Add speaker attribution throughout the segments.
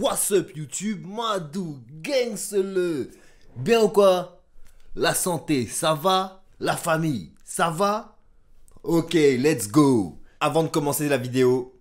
Speaker 1: What's up YouTube, Madou, gangsle. Bien ou quoi? La santé, ça va? La famille, ça va? Ok, let's go. Avant de commencer la vidéo,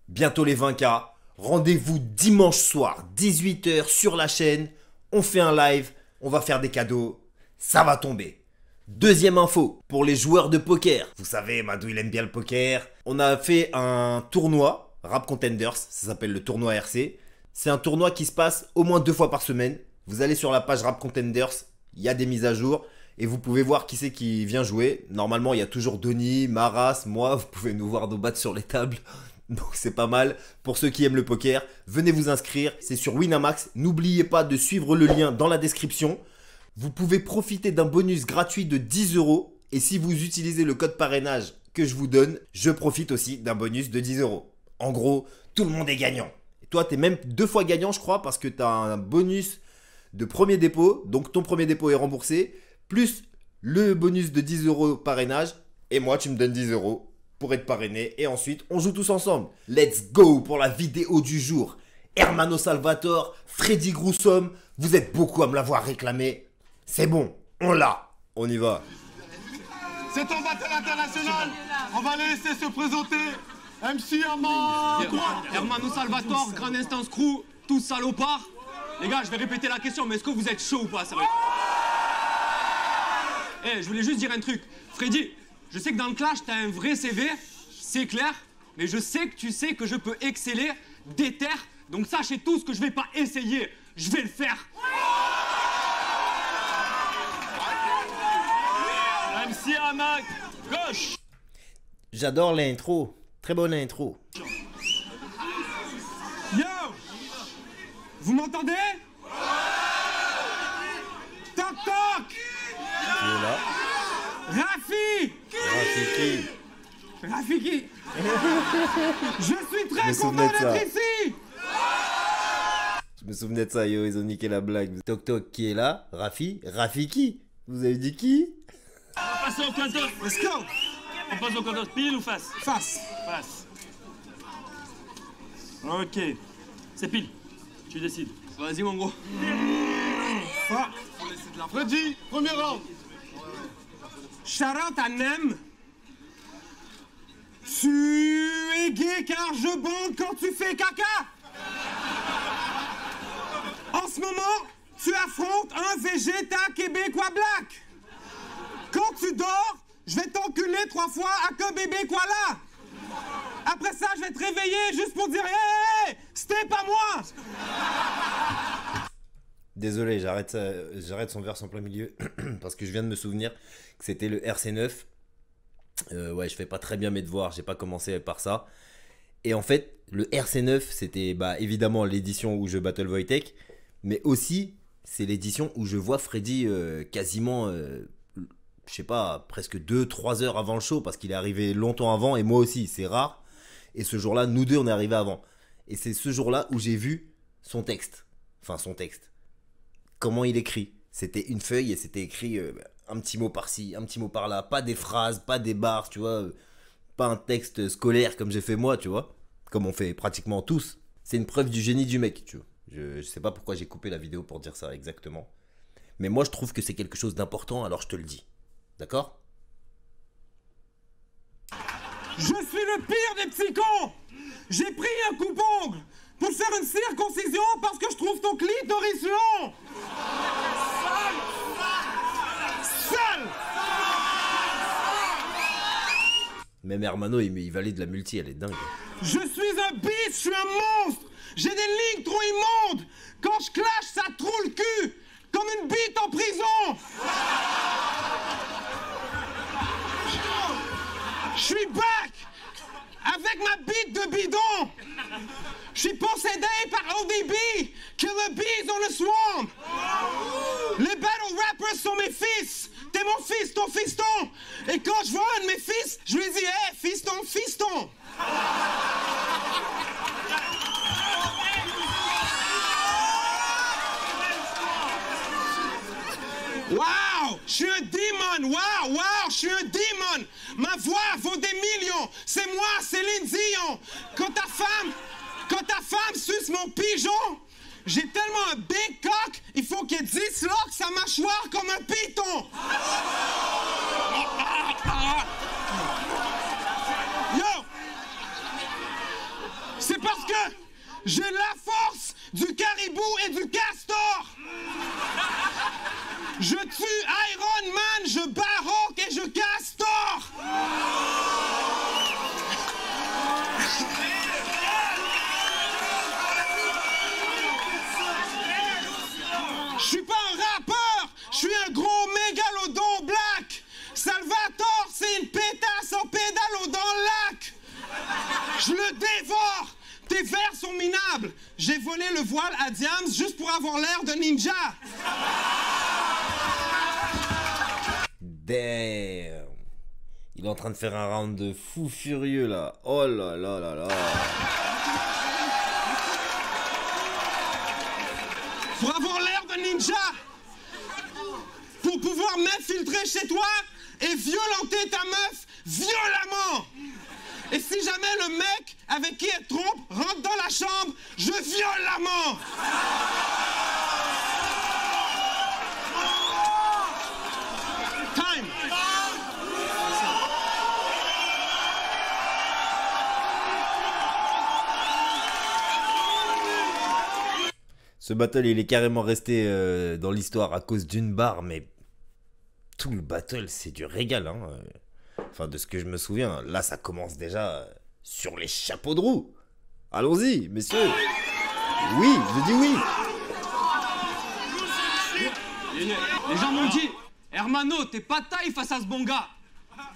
Speaker 1: bientôt les 20K, rendez-vous dimanche soir, 18 h sur la chaîne. On fait un live, on va faire des cadeaux, ça va tomber. Deuxième info, pour les joueurs de poker. Vous savez, Madou, il aime bien le poker. On a fait un tournoi, Rap Contenders, ça s'appelle le tournoi RC. C'est un tournoi qui se passe au moins 2 fois par semaine. Vous allez sur la page Rap Contenders, il y a des mises à jour. Et vous pouvez voir qui c'est qui vient jouer. Normalement, il y a toujours Denis, Maras, moi. Vous pouvez nous voir nous battre sur les tables. Donc c'est pas mal. Pour ceux qui aiment le poker, venez vous inscrire. C'est sur Winamax. N'oubliez pas de suivre le lien dans la description. Vous pouvez profiter d'un bonus gratuit de 10 €. Et si vous utilisez le code parrainage que je vous donne, je profite aussi d'un bonus de 10 €. En gros, tout le monde est gagnant. Et toi, tu es même 2 fois gagnant, je crois, parce que tu as un bonus de premier dépôt. Donc ton premier dépôt est remboursé. Plus le bonus de 10 € parrainage. Et moi, tu me donnes 10 € pour être parrainé. Et ensuite, on joue tous ensemble. Let's go pour la vidéo du jour. Hermano Salvatore, Freddy Groussom. Vous êtes beaucoup à me l'avoir réclamé. C'est bon, on l'a. On y va.
Speaker 2: C'est un battle international. On va les laisser se présenter. MC Herman.
Speaker 3: Hermano Salvatore, Grande Instance Crew, tous salopards. Les gars, je vais répéter la question, mais est-ce que vous êtes chaud ou pas, sérieux? Eh, je voulais juste dire un truc. Freddy, je sais que dans le clash, t'as un vrai CV, c'est clair, mais je sais que tu sais que je peux exceller, déter, donc sachez tous que je vais pas essayer, je vais le faire. MC Herman, gauche.
Speaker 1: J'adore l'intro. Très bonne intro.
Speaker 3: Yo, vous m'entendez? Toc toc.
Speaker 1: Qui est là?
Speaker 3: Rafi!
Speaker 1: Rafiki.
Speaker 3: Rafiki! Je suis
Speaker 1: Je
Speaker 3: très
Speaker 1: me souvenais
Speaker 3: content
Speaker 1: de ça.
Speaker 3: d'être ici!
Speaker 1: Je me souvenais de ça, yo, ils ont niqué la blague. Toc Toc qui est là? Rafi? Rafiki? Vous avez dit qui?
Speaker 4: On va passer au compteur.
Speaker 3: Let's go!
Speaker 4: On passe au compteur pile ou face?
Speaker 3: Face!
Speaker 4: Face. Ok. C'est pile. Tu décides.
Speaker 3: Vas-y, mon gros.
Speaker 2: Freddy, premier round.
Speaker 3: Shout-out à Nem. Tu es gay car je bande quand tu fais caca! En ce moment, tu affrontes un végéta québécois black. Quand tu dors, je vais t'enculer 3 fois à que bébé quoi là. Après ça, je vais te réveiller juste pour dire hey, c'était pas moi.
Speaker 1: Désolé, j'arrête son verse en plein milieu parce que je viens de me souvenir que c'était le RC9. Ouais, je fais pas très bien mes devoirs, j'ai pas commencé par ça. Et en fait, le RC9, c'était évidemment l'édition où je battle Wojtek, mais aussi c'est l'édition où je vois Freddy quasiment, je sais pas, presque 2-3 heures avant le show parce qu'il est arrivé longtemps avant et moi aussi, c'est rare. Et ce jour-là, nous deux, on est arrivés avant. Et c'est ce jour-là où j'ai vu son texte. Enfin, son texte. Comment il écrit. C'était une feuille et c'était écrit un petit mot par-ci, un petit mot par-là. Pas des phrases, pas des barres, tu vois. Pas un texte scolaire comme j'ai fait moi, tu vois. Comme on fait pratiquement tous. C'est une preuve du génie du mec, tu vois. Je sais pas pourquoi j'ai coupé la vidéo pour dire ça exactement. Mais moi, je trouve que c'est quelque chose d'important, alors je te le dis. D'accord ?
Speaker 3: Je suis le pire des petits cons. J'ai pris un coupe-ongle pour faire une circoncision parce que je trouve ton clitoris long. Seul.
Speaker 1: Même Hermano, il valide la multi, elle est dingue.
Speaker 3: Je suis un beast, je suis un monstre. J'ai des lignes trop immondes. Quand je clash, ça troue le cul. Comme une bite en prison. Je suis back. Avec ma bite de bidon. Je suis possédé par ODB. Killer bees on the swamp. Les battle rappers sont mes fils. T'es mon fils, ton fiston. Et quand je vois un de mes fils, je lui dis hey, fiston, fiston. Wow, je suis un démon. Wow, je suis un démon. Ma voix vaut des millions. C'est moi, Céline Dion. Quand ta femme suce mon pigeon, J'ai tellement un big cock, il faut qu'il disloque sa mâchoire comme un python. Yo! C'est parce que j'ai la force du caribou et du castor. Je tue Iron Man, je baroque et je castor. Je suis pas un rappeur, je suis un gros mégalodon black. Salvatore, c'est une pétasse en pédalo dans le lac. Je le dévore. Tes vers sont minables. J'ai volé le voile à Diams juste pour avoir l'air de ninja.
Speaker 1: Damn. Il est en train de faire un round de fou furieux là. Oh là là là là.
Speaker 3: Pour avoir l'air de ninja. Pour pouvoir m'infiltrer chez toi et violenter ta meuf violemment. Et si jamais le mec avec qui elle trompe rentre dans la chambre, je viole l'amant. Time.
Speaker 1: Ce battle, il est carrément resté dans l'histoire à cause d'une barre, mais tout le battle, c'est du régal, hein. Enfin, de ce que je me souviens, là, ça commence déjà sur les chapeaux de roue. Allons-y, messieurs. Oui, je dis oui.
Speaker 5: Les gens m'ont dit, Hermano, t'es pas de taille face à ce bon gars.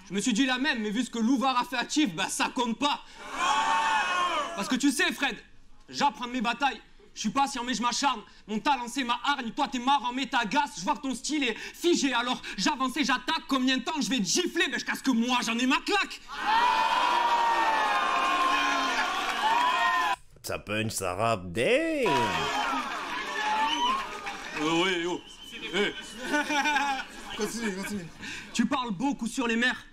Speaker 5: Je me suis dit la même, mais vu ce que Louvar a fait à Chief, bah ça compte pas. Parce que tu sais, Fred, j'apprends mes batailles. Je suis patient mais je m'acharne, mon talent c'est ma hargne, toi t'es marrant mais t'agaces, je vois que ton style est figé, alors j'avance et j'attaque, combien de temps je vais te gifler, ben jusqu'à ce que moi j'en ai ma claque.
Speaker 1: Ça punch, ça rappe, damn.
Speaker 5: Oui, oh. Hey.
Speaker 3: Continue, continue.
Speaker 5: Tu parles beaucoup sur les mers.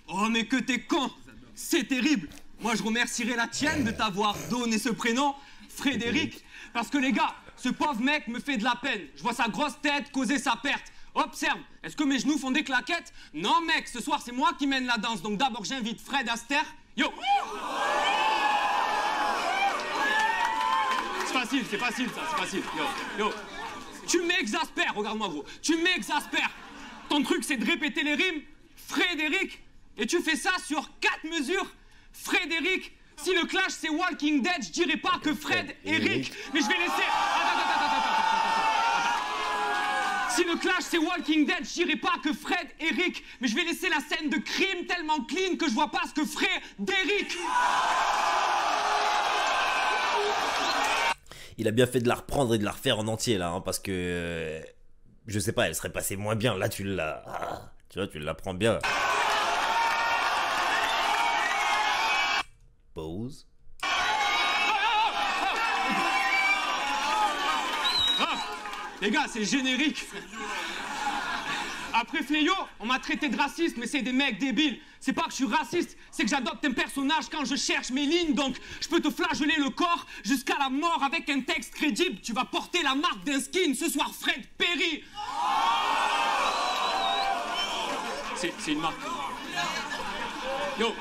Speaker 5: Oh mais que t'es con, c'est terrible. Moi je remercierai la tienne de t'avoir donné ce prénom, Frédéric. Parce que les gars, ce pauvre mec me fait de la peine. Je vois sa grosse tête causer sa perte. Observe, est-ce que mes genoux font des claquettes? Non mec, ce soir c'est moi qui mène la danse. Donc d'abord j'invite Fred Astaire. Yo! C'est facile ça, c'est facile. Yo. Tu m'exaspères, regarde-moi gros. Tu m'exaspères. Ton truc c'est de répéter les rimes. Frédéric. Et tu fais ça sur 4 mesures. Frédéric. Si le clash c'est Walking Dead, je dirais pas que Fred et Rick, mais je vais laisser... Si le clash c'est Walking Dead, je dirais pas que Fred et Rick, mais je vais laisser la scène de crime tellement clean que je vois pas ce que Frédéric.
Speaker 1: Il a bien fait de la reprendre et de la refaire en entier là, hein, parce que... je sais pas, elle serait passée moins bien. Là, tu l'as... tu vois, tu l'apprends bien. Pause.
Speaker 5: Les gars, c'est générique. Après Fléau, on m'a traité de raciste, mais c'est des mecs débiles. C'est pas que je suis raciste, c'est que j'adopte un personnage quand je cherche mes lignes. Donc, je peux te flageller le corps jusqu'à la mort avec un texte crédible. Tu vas porter la marque d'un skin ce soir, Fred Perry. C'est une marque. Yo.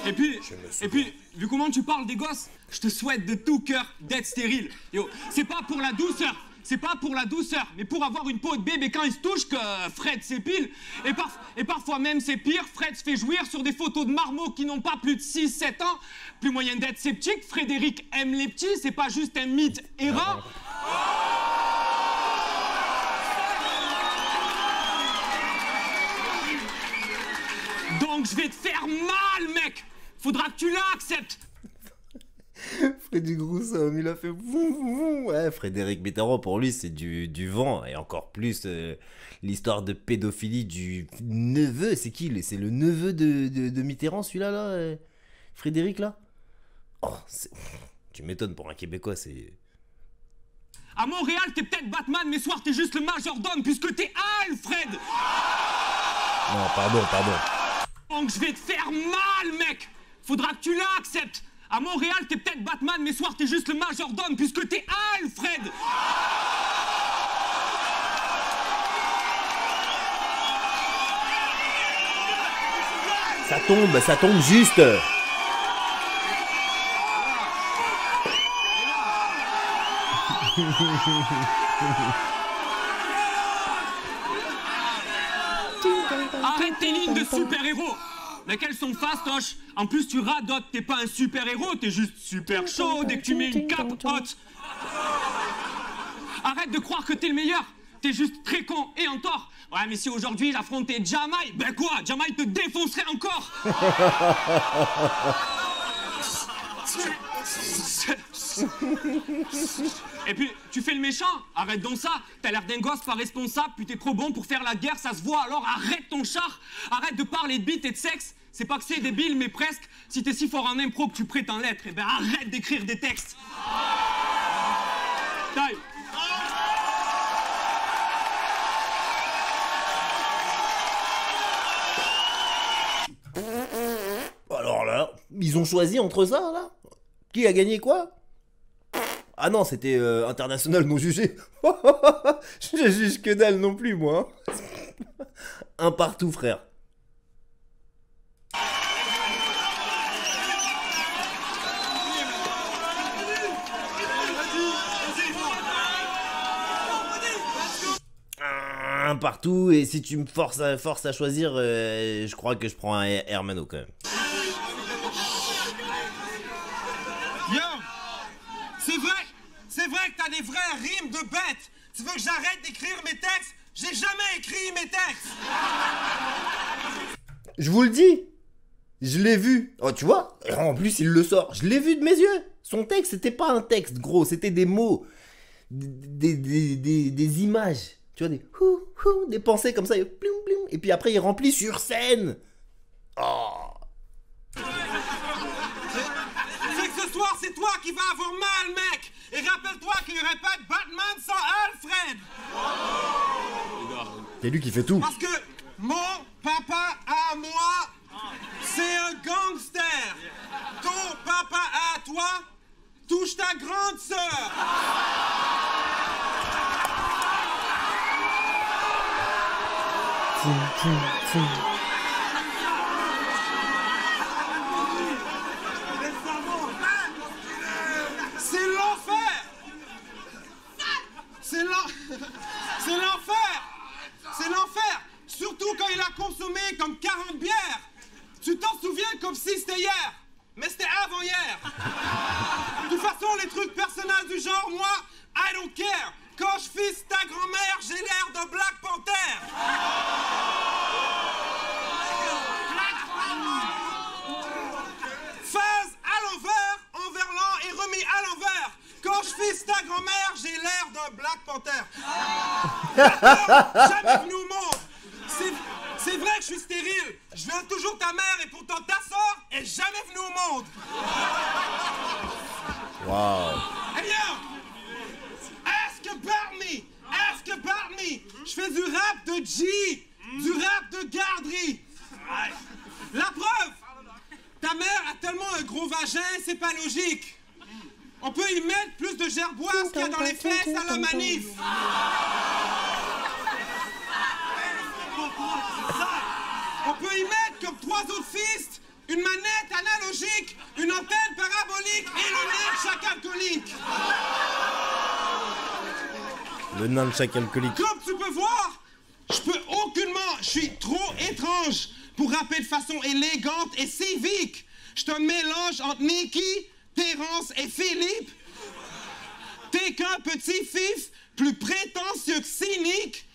Speaker 5: Et puis, vu comment tu parles des gosses, je te souhaite de tout cœur d'être stérile. Yo, c'est pas pour la douceur, mais pour avoir une peau de bébé quand il se touche que Fred s'épile. Et parfois même c'est pire, Fred se fait jouir sur des photos de marmots qui n'ont pas plus de 6-7 ans. Plus moyen d'être sceptique, Frédéric aime les petits, c'est pas juste un mythe errant. Donc je vais te faire mal, mec. Faudra que tu l'acceptes.
Speaker 1: Frédéric Rousseau, il a fait voum. Ouais, Frédéric Mitterrand, pour lui, c'est du vent. Et encore plus l'histoire de pédophilie du neveu. C'est qui? C'est le neveu de Mitterrand, celui-là, là, Frédéric, là. Oh, tu m'étonnes pour un Québécois, c'est...
Speaker 5: À Montréal, t'es peut-être Batman, mais soir, t'es juste le majordome, puisque t'es Alfred.
Speaker 1: Non, pardon.
Speaker 5: Donc je vais te faire mal, mec. Faudra que tu l'acceptes. À Montréal, t'es peut-être Batman, mais soir, t'es juste le majordome, puisque t'es Alfred.
Speaker 1: Ça tombe juste.
Speaker 5: Arrête tes lignes de super-héros. Mais qu'elles sont fastoches. En plus, tu radotes, t'es pas un super-héros, t'es juste super chaud dès que tu mets une cape haute. Arrête de croire que t'es le meilleur. T'es juste très con et en tort. Ouais, mais si aujourd'hui j'affrontais Jamaï, ben quoi, Jamaï te défoncerait encore. Et puis, tu fais le méchant, arrête donc ça. T'as l'air d'un gosse pas responsable, puis t'es trop bon pour faire la guerre, ça se voit, alors arrête ton char. Arrête de parler de bite et de sexe. C'est pas que c'est débile, mais presque. Si t'es si fort en impro que tu prétends l'être, eh ben arrête d'écrire des textes. Time.
Speaker 1: Alors là, ils ont choisi entre ça, là. Qui a gagné quoi? Ah non, c'était international non jugé. Je juge que dalle non plus, moi. Un partout, frère. Un partout, et si tu me forces à choisir, je crois que je prends un Hermano quand même.
Speaker 3: Yo! C'est vrai que t'as des vraies rimes de bête! Tu veux que j'arrête d'écrire mes textes? J'ai jamais écrit mes textes!
Speaker 1: Je vous le dis, je l'ai vu. Oh, tu vois, en plus il le sort. Je l'ai vu de mes yeux. Son texte, c'était pas un texte gros, c'était des mots, des images. Tu vois, des pensées comme ça, et, ploum, ploum, et puis après il remplit sur scène. Oh.
Speaker 3: C'est que ce soir, c'est toi qui vas avoir mal, mec! Et rappelle-toi qu'il n'y aurait pas de Batman sans Alfred!
Speaker 1: C'est lui qui fait tout.
Speaker 3: Parce que mon papa à moi, c'est un gangster! Ton papa à toi touche ta grande sœur! C'est l'enfer! C'est l'enfer! C'est l'enfer! Surtout quand il a consommé comme 40 bières! Tu t'en souviens comme si c'était hier! Mais c'était avant-hier! De toute façon, les trucs personnels du genre, moi, I don't care! Quand je fisse ta grand-mère, j'ai l'air de Black Panther! Phase à l'envers, enverlant et remis à l'envers. Quand je fisse ta grand-mère, j'ai l'air d'un Black Panther. Jamais venu au monde. C'est vrai que je suis stérile. Je viens toujours ta mère et pourtant ta sœur est jamais venue au monde.
Speaker 1: Waouh.
Speaker 3: Hey yo! Ask about me! Ask about me! Je fais du rap de G, du rap de garderie. La preuve! Ta mère a tellement un gros vagin, c'est pas logique. On peut y mettre plus de gerboise qu'il y a dans les fesses à la manif. On peut y mettre comme 3 autres fistes, une manette analogique, une antenne parabolique et le nez de chaque alcoolique.
Speaker 1: Le nain de chaque alcoolique.
Speaker 3: Comme tu peux voir, je suis trop étrange pour rapper de façon élégante et civique. Je te mélange entre Nicky, Terrence et Philippe. T'es qu'un petit fif, plus prétentieux que cynique.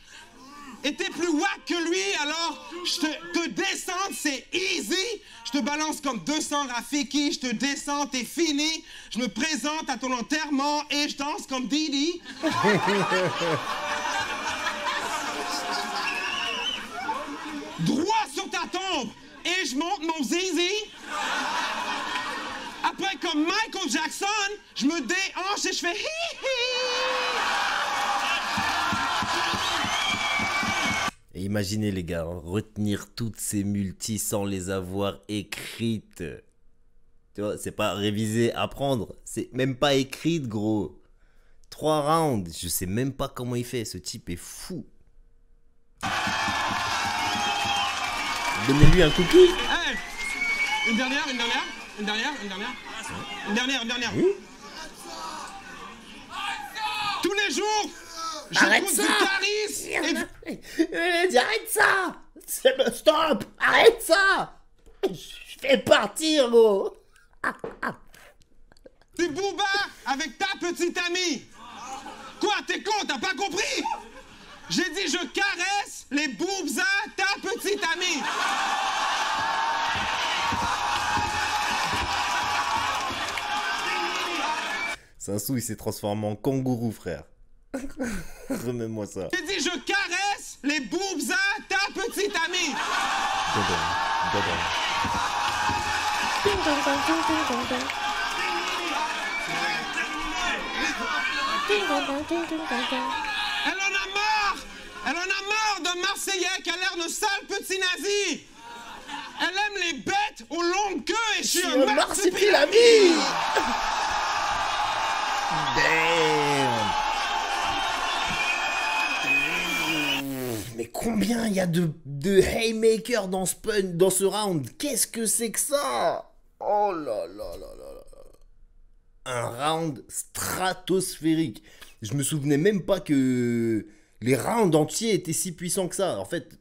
Speaker 3: Et t'es plus wack que lui, alors je te descends, c'est easy. Je te balance comme 200 Rafiki, je te descends, t'es fini. Je me présente à ton enterrement et je danse comme Didi. Droit sur ta tombe et je monte mon zizi. Après, comme Michael Jackson, je me déhanche et je fais hi-hi.
Speaker 1: Et imaginez les gars, retenir toutes ces multis sans les avoir écrites. Tu vois, c'est pas réviser, apprendre. C'est même pas écrit, gros. 3 rounds. Je sais même pas comment il fait. Ce type est fou. Donnez-lui un cookie.
Speaker 3: Hey, une dernière.
Speaker 1: Oui.
Speaker 3: Tous les jours,
Speaker 1: Arrête
Speaker 3: j'écoute
Speaker 1: ça.
Speaker 3: du charisme et
Speaker 1: Arrête ça. C'est le stop. Arrête ça. Je fais partir, gros.
Speaker 3: du booba avec ta petite amie. Quoi, t'es con, t'as pas compris? J'ai dit je caresse les boobs à ta petite amie.
Speaker 1: Sansou, il s'est transformé en kangourou, frère. Remets-moi ça.
Speaker 3: J'ai dit je caresse les boobs à ta petite amie. Elle en a marre de Marseillais qui a l'air de sale petit nazi. Elle aime les bêtes aux longues queues et je suis un marsupilami.
Speaker 1: Damn. Mais combien il y a de haymakers dans ce round? Qu'est-ce que c'est que ça? Oh là là là là là. Un round stratosphérique. Je me souvenais même pas que les rounds entiers étaient si puissants que ça. En fait,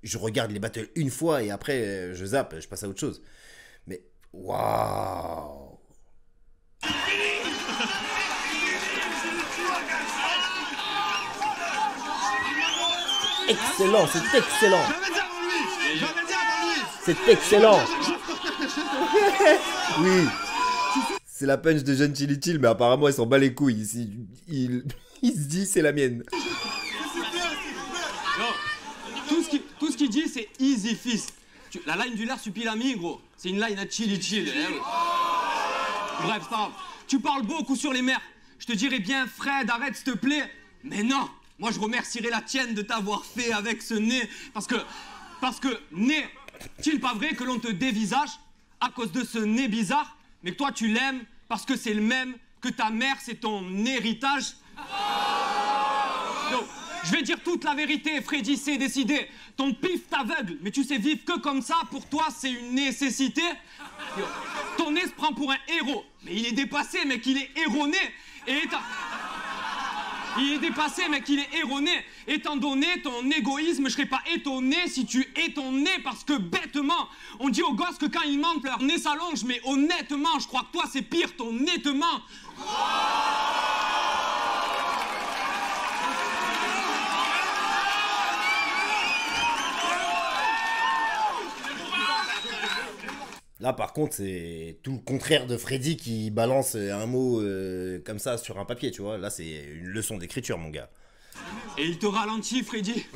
Speaker 1: je regarde les battles une fois et après je zappe, je passe à autre chose. Mais waouh. Excellent, c'est excellent.
Speaker 3: J'avais dit avant lui.
Speaker 1: C'est excellent. Oui. C'est la punch de Jeune Chili Chill, mais apparemment, elle s'en bat les couilles. Il se dit, c'est la mienne.
Speaker 5: Non, tout ce qu'il dit, c'est easy fist. La line du Marsupilami, gros, c'est une line à chili chill. Oui. Bref, c'est pas grave. Tu parles beaucoup sur les mers. Je te dirais bien, Fred, arrête, s'il te plaît. Mais non, moi, je remercierais la tienne de t'avoir fait avec ce nez. Parce que nez, est-il pas vrai que l'on te dévisage à cause de ce nez bizarre, mais que toi, tu l'aimes parce que c'est le même que ta mère, c'est ton héritage. Donc, je vais dire toute la vérité, Freddy, c'est décidé. Ton pif t'aveugle, mais tu sais vivre que comme ça, pour toi, c'est une nécessité. Yo, ton nez se prend pour un héros, mais il est dépassé, mec, il est erroné. Il est dépassé, mec, il est erroné. Étant donné ton égoïsme, je serais pas étonné si tu es ton nez, parce que bêtement, on dit aux gosses que quand ils mentent, leur nez s'allonge, mais honnêtement, je crois que toi, c'est pire, ton nettement.
Speaker 1: Là, par contre, c'est tout le contraire de Freddy qui balance un mot comme ça sur un papier, tu vois. Là, c'est une leçon d'écriture, mon gars.
Speaker 5: Et il te ralentit, Freddy.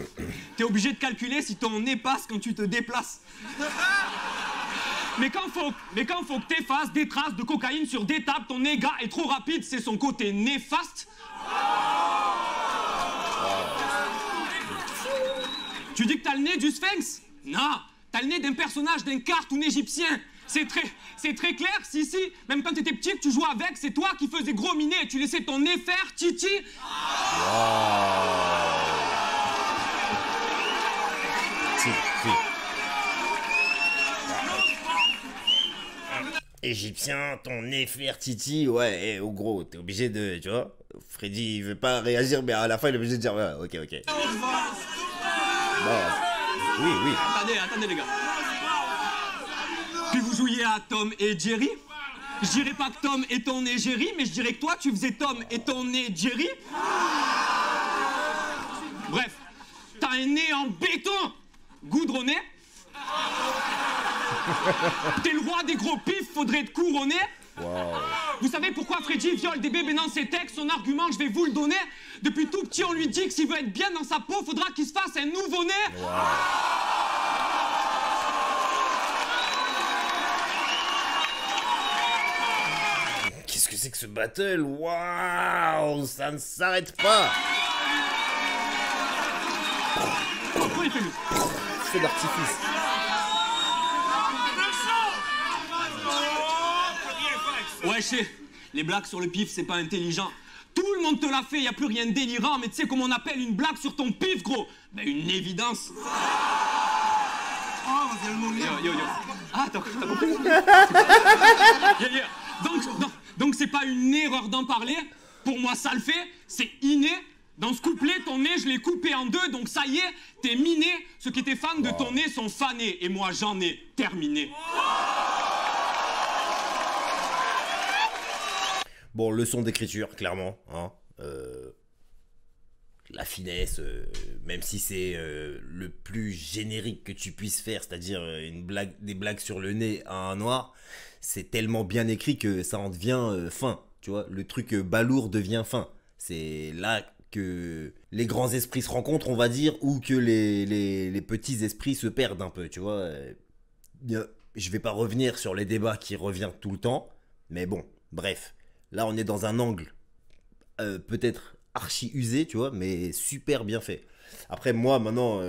Speaker 5: T'es obligé de calculer si ton nez passe quand tu te déplaces. Mais quand faut que t'effaces des traces de cocaïne sur des tables, ton nez, gars, est trop rapide, c'est son côté néfaste. Tu dis que t'as le nez du sphinx? Non, t'as le nez d'un personnage d'un cartoon égyptien. C'est très clair, si, même quand t'étais petit que tu jouais avec, c'est toi qui faisais gros minet et tu laissais ton nez faire, titi.
Speaker 1: Égyptien, ton nez faire titi, ouais, au gros, t'es obligé de, tu vois. Freddy, il veut pas réagir, mais à la fin, il est obligé de dire, ouais, ok. Bon, oui.
Speaker 5: Attendez, les gars. Puis vous jouiez à Tom et Jerry? Je dirais pas que Tom est ton nez Jerry, mais je dirais que toi, tu faisais Tom et ton nez Jerry. Bref, t'as un nez en béton, goudronné. T'es le roi des gros pifs, faudrait te couronner.
Speaker 1: Wow.
Speaker 5: Vous savez pourquoi Freddy viole des bébés dans ses textes? Son argument, je vais vous le donner. Depuis tout petit, on lui dit que s'il veut être bien dans sa peau, faudra qu'il se fasse un nouveau-né.
Speaker 1: Wow. Qu'est-ce que c'est que ce battle? Waouh, ça ne s'arrête pas.
Speaker 5: Pourquoi il fait lui?
Speaker 1: Feu d'artifice.
Speaker 5: Ouais, je sais. Les blagues sur le pif, c'est pas intelligent. Tout le monde te l'a fait, y a plus rien de délirant, mais tu sais comment on appelle une blague sur ton pif, gros? Ben, une évidence.
Speaker 3: Oh, c'est le mot
Speaker 5: Yo. Ah, t'as compris? Donc c'est pas une erreur d'en parler. Pour moi, ça le fait. C'est inné. Dans ce couplet, ton nez, je l'ai coupé en deux. Donc ça y est, t'es miné. Ceux qui étaient fans de ton nez sont fanés. Et moi, j'en ai terminé.
Speaker 1: Bon, leçon d'écriture, clairement. Hein. La finesse, même si c'est le plus générique que tu puisses faire, c'est-à-dire des blagues sur le nez à un noir, c'est tellement bien écrit que ça en devient fin. Tu vois, le truc balourd devient fin. C'est là que les grands esprits se rencontrent, on va dire, ou que les petits esprits se perdent un peu, tu vois. Je vais pas revenir sur les débats qui reviennent tout le temps, mais bon, bref. Là, on est dans un angle peut-être archi usé, tu vois, mais super bien fait. Après, moi, maintenant,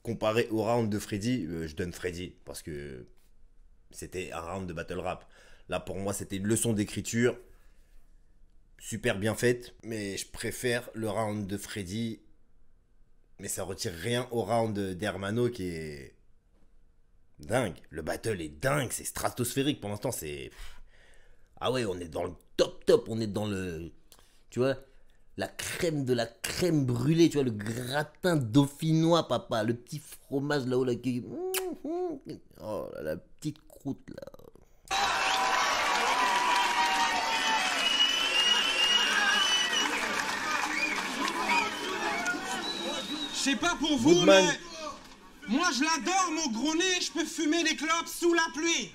Speaker 1: comparé au round de Freddy, je donne Freddy, parce que c'était un round de battle rap. Là, pour moi, c'était une leçon d'écriture super bien faite, mais je préfère le round de Freddy, mais ça retire rien au round d'Hermano qui est dingue. Le battle est dingue, c'est stratosphérique. Pour l'instant, c'est... Ah ouais, on est dans le top, on est dans le... Tu vois, la crème de la crème brûlée, tu vois, le gratin dauphinois, papa, le petit fromage là-haut, là, qui... Oh, la petite croûte, là.
Speaker 3: Je sais pas pour vous,
Speaker 1: Goodman.
Speaker 3: mais moi je l'adore, mon gros nez, je peux fumer des clopes sous la pluie.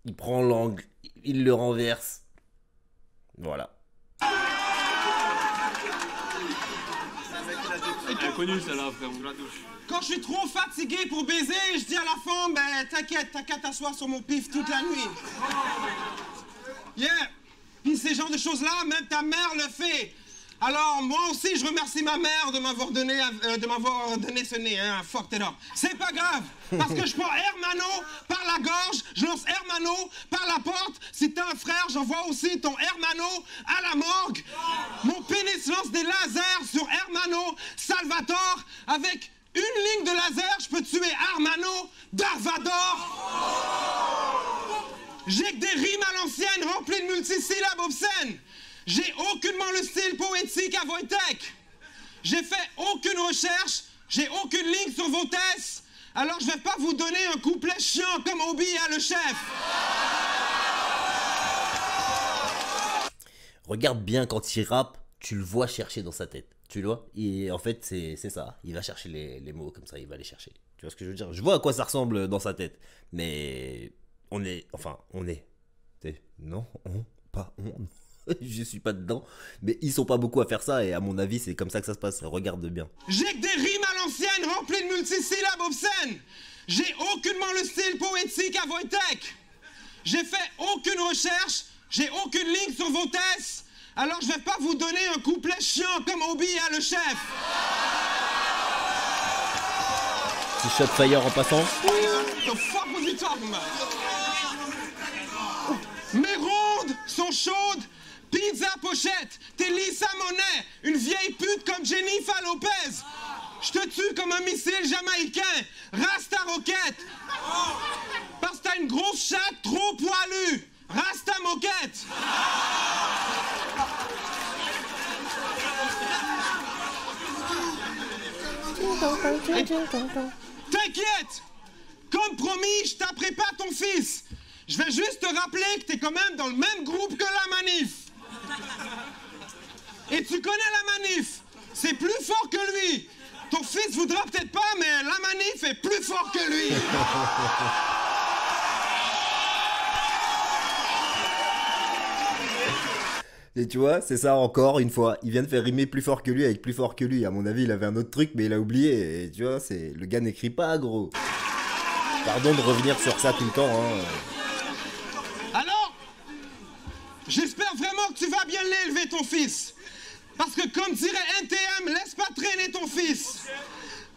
Speaker 1: Il prend l'angle, il le renverse. Voilà.
Speaker 5: Inconnu, celle-là, frère.
Speaker 3: Quand je suis trop fatigué pour baiser, je dis à la femme, ben t'inquiète, t'as qu'à t'asseoir sur mon pif toute la nuit. Yeah. Puis ces genres de choses-là, même ta mère le fait. Alors, moi aussi, je remercie ma mère de m'avoir donné ce nez, hein, fucked it up. C'est pas grave, parce que je prends Hermano par la gorge, je lance Hermano par la porte. Si t'as un frère, j'envoie aussi ton Hermano à la morgue. Mon pénis lance des lasers sur Hermano Salvatore. Avec une ligne de laser, je peux tuer Hermano Darvador. J'ai que des rimes à l'ancienne remplies de multisyllabes obscènes. J'ai aucunement le style poétique à Wojtek. J'ai fait aucune recherche, j'ai aucune ligne sur vos tests. Alors je vais pas vous donner un couplet chiant comme Obi a le chef.
Speaker 1: Regarde bien quand il rappe, tu le vois chercher dans sa tête. Tu le vois? Et en fait, c'est ça. Il va chercher les mots comme ça, il va les chercher. Tu vois ce que je veux dire? Je vois à quoi ça ressemble dans sa tête. Mais on est... Non, je suis pas dedans, mais ils sont pas beaucoup à faire ça et à mon avis c'est comme ça que ça se passe. Regarde bien.
Speaker 3: J'ai que des rimes à l'ancienne remplies de multisyllabes obscènes. J'ai aucunement le style poétique à Wojtek. J'ai fait aucune recherche, j'ai aucune ligne sur vos tests. Alors je vais pas vous donner un couplet chiant comme Obi a le chef.
Speaker 1: Petit shot fire en passant.
Speaker 3: The fuck was he talking about? Mes rondes sont chaudes. Pizza pochette, t'es Lisa Monet, une vieille pute comme Jennifer Lopez. Je te tue comme un missile jamaïcain, Rasta Roquette. Parce que t'as une grosse chatte trop poilue, Rasta Moquette. T'inquiète, comme promis, je taperai pas ton fils. Je vais juste te rappeler que t'es quand même dans le même groupe que la manif. Et tu connais la manif. C'est plus fort que lui. Ton fils voudra peut-être pas, mais la manif est plus fort que lui.
Speaker 1: Et tu vois, c'est ça encore une fois. Il vient de faire rimer plus fort que lui avec plus fort que lui. À mon avis, il avait un autre truc, mais il a oublié. Et tu vois, le gars n'écrit pas, gros. Pardon de revenir sur ça tout le temps, hein.
Speaker 3: Alors, j'espère vraiment que tu vas bien l'élever, ton fils. Parce que comme dirait NTM, laisse pas traîner ton fils.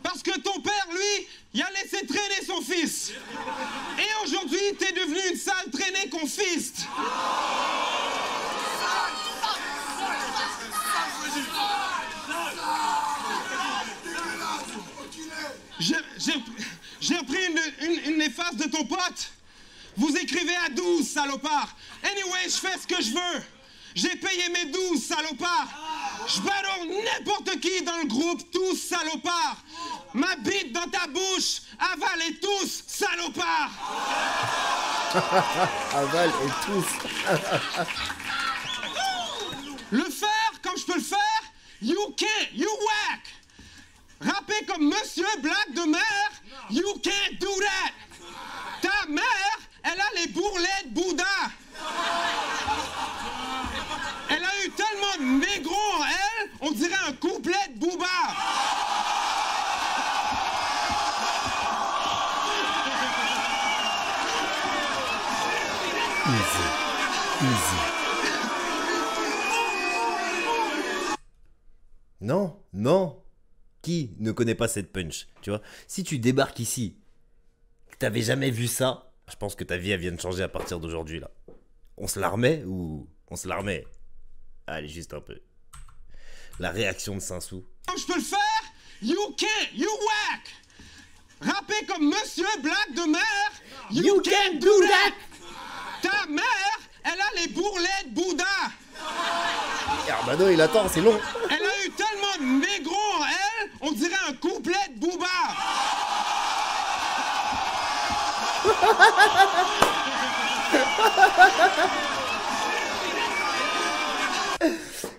Speaker 3: Parce que ton père, lui, il a laissé traîner son fils. Et aujourd'hui, t'es devenu une sale traînée qu'on fiste. J'ai repris une efface de ton pote. Vous écrivez à 12, salopard. Anyway, je fais ce que je veux. J'ai payé mes 12, salopard. Je battle n'importe qui dans le groupe, tous, salopard. Ma bite dans ta bouche, avale et tous, salopard.
Speaker 1: Aval et tous.
Speaker 3: Le faire comme je peux le faire, you can't, you whack. Rapper comme Monsieur Black de Mer, you can't do that. Ta mère, elle a les bourrelets de Bouddha. Elle a eu tellement de négros en elle, on dirait un couplet de Booba.
Speaker 1: Non, non. Qui ne connaît pas cette punch, tu vois? Si tu débarques ici, que t'avais jamais vu ça, je pense que ta vie elle vient de changer à partir d'aujourd'hui là. On se la remet ou on se la remet? Allez, juste un peu. La réaction de Saint-Sou.
Speaker 3: Comme je peux le faire, you can't, you whack. Rapper comme Monsieur Black de Mer, you can't do that. Ta mère, elle a les bourrelets de Bouddha.
Speaker 1: Armano, il attend, c'est long.
Speaker 3: Elle a eu tellement de négros en elle, on dirait un couplet de Booba.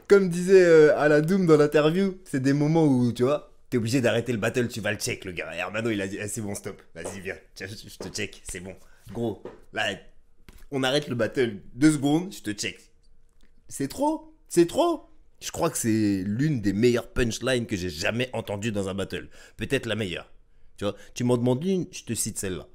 Speaker 1: Comme disait Aladoum dans l'interview, c'est des moments où, tu vois, t'es obligé d'arrêter le battle, tu vas le check, le gars. Et Armano, il a dit, c'est bon, stop, vas-y, viens, tiens, je te check, c'est bon. Gros, là, on arrête le battle 2 secondes, je te check. C'est trop, c'est trop. Je crois que c'est l'une des meilleures punchlines que j'ai jamais entendues dans un battle. Peut-être la meilleure. Tu vois, tu m'en demandes une, je te cite celle-là.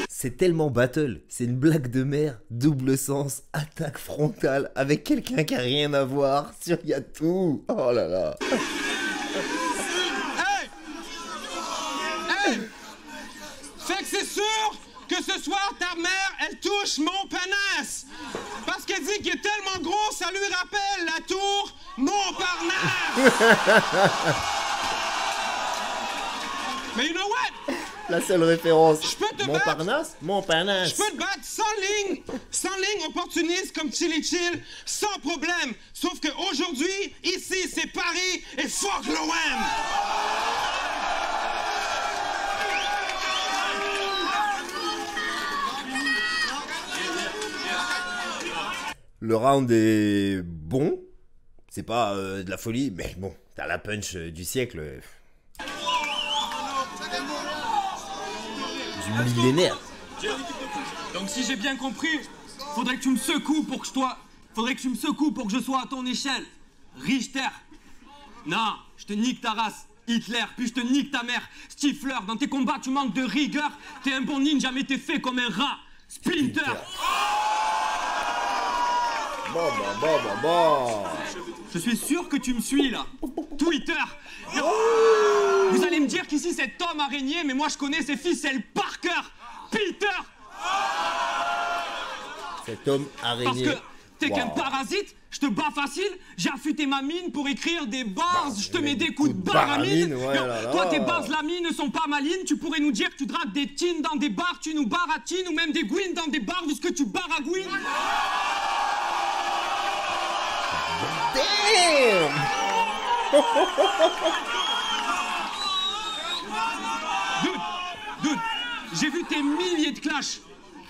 Speaker 1: C'est tellement battle, c'est une blague de mer, double sens, attaque frontale, avec quelqu'un qui a rien à voir, sur y a tout. Oh là là.
Speaker 3: Hey! Hey! Fait que c'est sûr que ce soir, ta mère, elle touche mon panasse. Parce qu'elle dit qu'il est tellement gros, ça lui rappelle la tour Montparnasse. Mais you know what?
Speaker 1: La seule référence.
Speaker 3: Je peux te
Speaker 1: Montparnasse? Montparnasse.
Speaker 3: Je peux te battre sans ligne opportuniste comme Chili Chill, sans problème. Sauf qu'aujourd'hui, ici, c'est Paris et fuck l'OM.
Speaker 1: Le round est bon. C'est pas de la folie, mais bon, t'as la punch du siècle. Du millénaire.
Speaker 5: Donc si j'ai bien compris, faudrait que tu me secoues pour que je sois à ton échelle. Richter. Non, je te nique ta race. Hitler, puis je te nique ta mère. Stifler, dans tes combats tu manques de rigueur. T'es un bon ninja mais t'es fait comme un rat. Splinter.
Speaker 1: Bon.
Speaker 5: Je suis sûr que tu me suis là. Twitter. Vous allez me dire qu'ici c'est Tom Araignée, mais moi je connais ses ficelles par cœur. Peter.
Speaker 1: Cet homme araignée.
Speaker 5: Parce que t'es qu'un parasite, je te bats facile, j'ai affûté ma mine pour écrire des bars, je te mets des coups de baramine.
Speaker 1: Ouais, là, là.
Speaker 5: Toi tes bases lamines ne sont pas malines, tu pourrais nous dire que tu dragues des tines dans des bars, tu nous baratines ou même des gouines dans des bars vu ce que tu baragouines.
Speaker 1: Damn.
Speaker 5: Dude, j'ai vu tes milliers de clashs.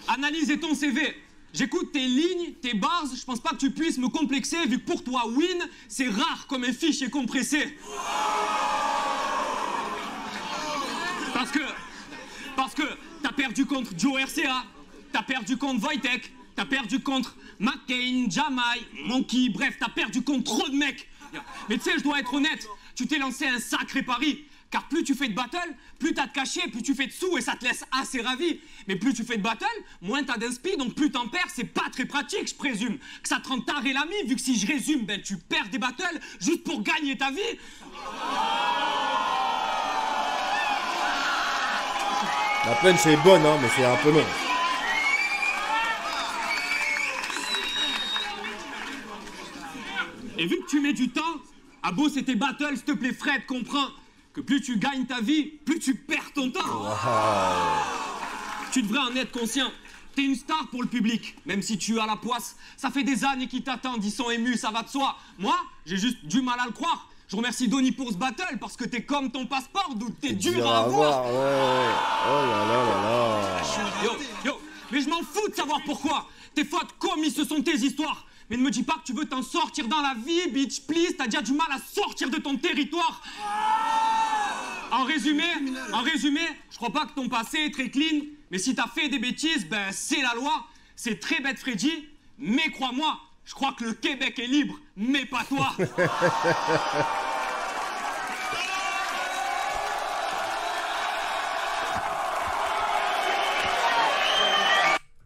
Speaker 5: Analysez ton CV. J'écoute tes lignes, tes bars, je pense pas que tu puisses me complexer vu que pour toi, win, c'est rare comme un fichier compressé. Parce que t'as perdu contre Joe RCA, t'as perdu contre Wojtek, t'as perdu contre McCain, Jamai, Monkey, bref, t'as perdu contre trop de mecs. Mais tu sais, je dois être honnête, tu t'es lancé un sacré pari. Car plus tu fais de battle, plus t'as de cachet, plus tu fais de sous et ça te laisse assez ravi. Mais plus tu fais de battle, moins t'as d'inspi, donc plus t'en perds, c'est pas très pratique, je présume. Que ça te rend taré l'ami, vu que si je résume, ben tu perds des battles juste pour gagner ta vie.
Speaker 1: La punch est bonne, hein, mais c'est un peu long.
Speaker 5: Et vu que tu mets du temps, à bosser tes battles, s'il te plaît Fred, comprends que plus tu gagnes ta vie, plus tu perds ton temps.
Speaker 1: Wow.
Speaker 5: Tu devrais en être conscient. T'es une star pour le public, même si tu as la poisse. Ça fait des années qu'ils t'attendent, ils sont émus, ça va de soi. Moi, j'ai juste du mal à le croire. Je remercie Donny pour ce battle, parce que t'es comme ton passeport, d'où t'es dur à avoir.
Speaker 1: Ouais. Oh là là là là.
Speaker 5: Yo, mais je m'en fous de savoir pourquoi. Tes fautes commises, ce sont tes histoires. Mais ne me dis pas que tu veux t'en sortir dans la vie, bitch, please. T'as déjà du mal à sortir de ton territoire. En résumé, je crois pas que ton passé est très clean. Mais si t'as fait des bêtises, ben c'est la loi. C'est très bête, Freddy. Mais crois-moi, je crois que le Québec est libre, mais pas toi.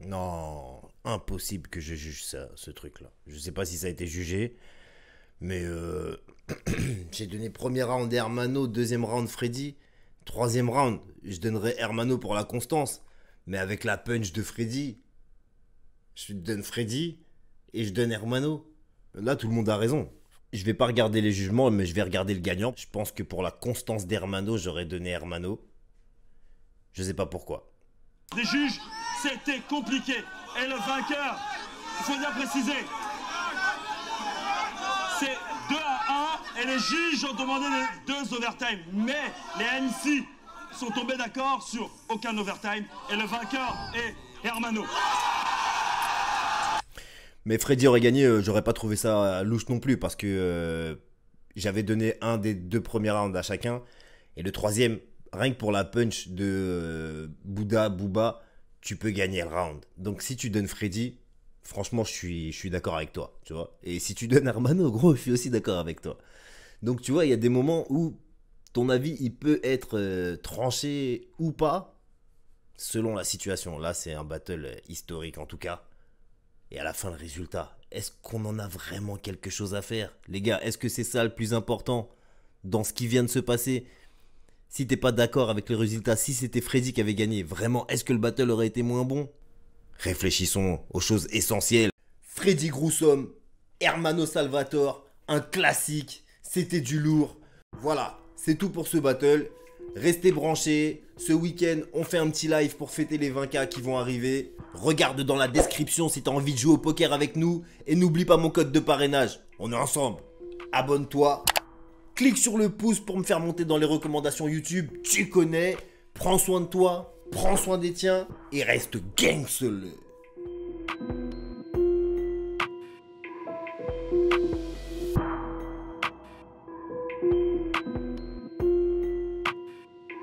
Speaker 1: Non, impossible que je juge ça, ce truc-là. Je sais pas si ça a été jugé, mais j'ai donné premier round Hermano, deuxième round Freddy, troisième round, je donnerais Hermano pour la constance, mais avec la punch de Freddy, je donne Freddy et je donne Hermano. Là, tout le monde a raison. Je vais pas regarder les jugements, mais je vais regarder le gagnant. Je pense que pour la constance d'Hermano, j'aurais donné Hermano. Je sais pas pourquoi.
Speaker 4: Les juges, c'était compliqué. Et le vainqueur, il faut bien préciser, c'est 2-1 et les juges ont demandé les 2 overtime. Mais les MC sont tombés d'accord sur aucun overtime et le vainqueur est Hermano.
Speaker 1: Mais Freddy aurait gagné, j'aurais pas trouvé ça louche non plus parce que j'avais donné un des 2 premiers rounds à chacun et le troisième, rien que pour la punch de Booba, tu peux gagner le round. Donc si tu donnes Freddy, franchement je suis d'accord avec toi, tu vois. Et si tu donnes Hermano, gros, je suis aussi d'accord avec toi. Donc tu vois, il y a des moments où ton avis il peut être tranché ou pas selon la situation. Là c'est un battle historique en tout cas. Et à la fin, le résultat, est-ce qu'on en a vraiment quelque chose à faire? Les gars, est-ce que c'est ça le plus important dans ce qui vient de se passer? Si t'es pas d'accord avec le résultat, si c'était Freddy qui avait gagné, vraiment, est-ce que le battle aurait été moins bon? Réfléchissons aux choses essentielles. Freddy Gruesome, Hermano Salvatore, un classique, c'était du lourd. Voilà, c'est tout pour ce battle. Restez branchés. Ce week-end, on fait un petit live pour fêter les 20K qui vont arriver. Regarde dans la description si tu as envie de jouer au poker avec nous. Et n'oublie pas mon code de parrainage. On est ensemble. Abonne-toi. Clique sur le pouce pour me faire monter dans les recommandations YouTube. Tu connais. Prends soin de toi. Prends soin des tiens. Et reste gangster.